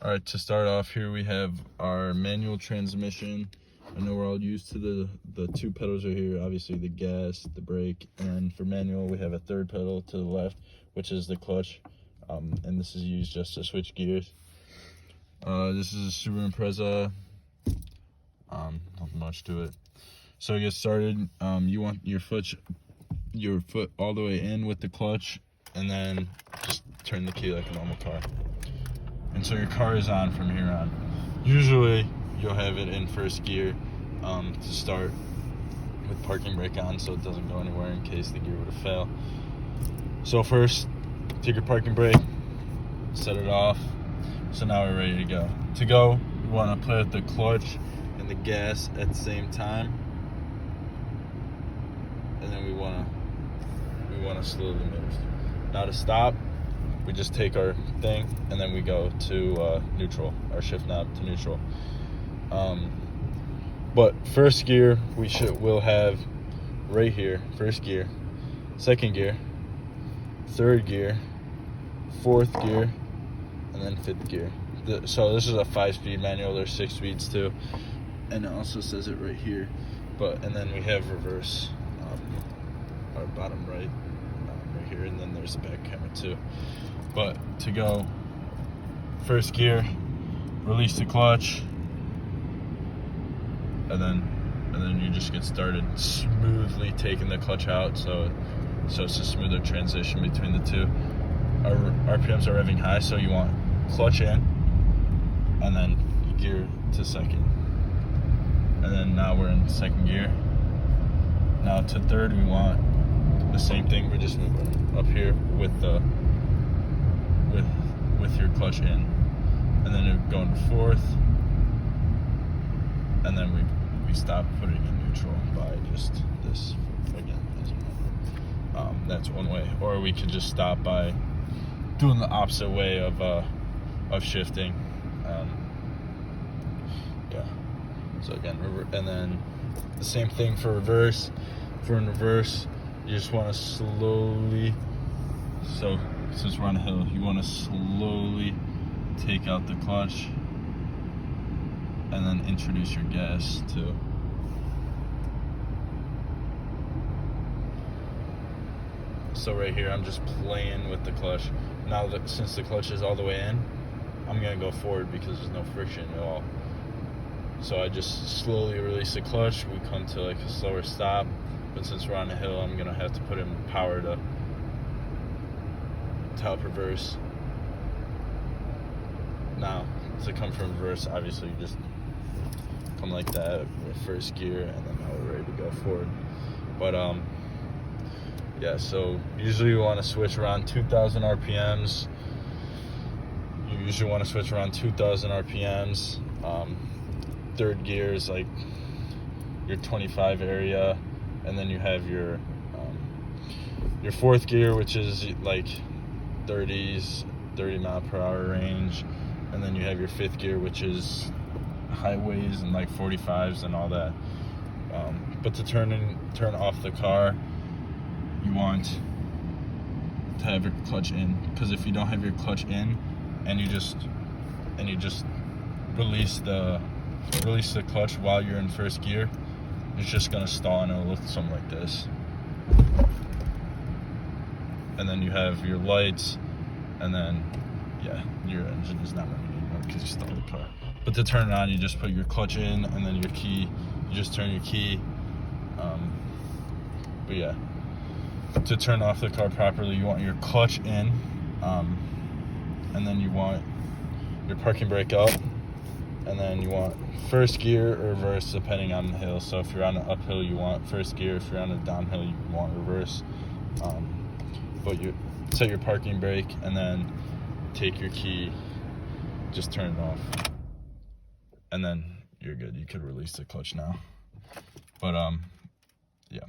All right, to start off here, we have our manual transmission. I know we're all used to the two pedals right here, obviously the gas, the brake, and for manual, we have a third pedal to the left, which is the clutch, and this is used just to switch gears. This is a Subaru Impreza, nothing much to it. So to get started, you want your foot all the way in with the clutch, and then just turn the key like a normal car. And so your car is on from here on. Usually you'll have it in first gear to start with parking brake on so it doesn't go anywhere in case the gear were to fail. So first, take your parking brake, set it off. So now we're ready to go. To go, we want to play with the clutch and the gas at the same time. And then we want to slowly move. Now to stop, we just take our thing and then we go to neutral, our shift knob to neutral. But first gear we'll have right here, first gear, second gear, third gear, fourth gear, and then fifth gear. So this is a 5-speed manual. There's 6 speeds too, and it also says it right here. And then we have reverse, our bottom right here, and then there's the back camera too. But to go, first gear, release the clutch, and then you just get started smoothly taking the clutch out, so it's a smoother transition between the two. Our RPMs are revving high, so you want clutch in, and then gear to second. And then now we're in second gear. Now to third, we want the same thing. We're just moving up here with your clutch in, and then it going to fourth, and then we stop putting in neutral by just this again, as you know. That's one way, or we could just stop by doing the opposite way of shifting. So again, and then the same thing for reverse. For in reverse, you just want to slowly, so since we're on a hill, you want to slowly take out the clutch and then introduce your gas too. So right here, I'm just playing with the clutch. Now that since the clutch is all the way in, I'm gonna go forward because there's no friction at all. So I just slowly release the clutch. We come to like a slower stop, but since we're on a hill, I'm gonna have to put in power to help reverse. Now, to come from reverse, obviously you just come like that with first gear, and then now we're ready to go forward. But yeah, so usually you want to switch around 2,000 RPMs. You usually want to switch around 2,000 RPMs. Third gear is like your 25 area, and then you have your fourth gear, which is like 30 mile per hour range, and then you have your fifth gear, which is highways and like 45s and all that. But to turn off the car, you want to have your clutch in, because if you don't have your clutch in and you just release the clutch while you're in first gear, it's just gonna stall and it'll look something like this. And then you have your lights, and then your engine is not running anymore because you stalled the car. But to turn it on, you just put your clutch in, and then your key, you just turn your key. But yeah, to turn off the car properly, you want your clutch in, and then you want your parking brake up, and then you want first gear or reverse depending on the hill. So if you're on an uphill, you want first gear. If you're on a downhill, you want reverse. But you set your parking brake, and then take your key, just turn it off, and then you're good. You could release the clutch now. But yeah.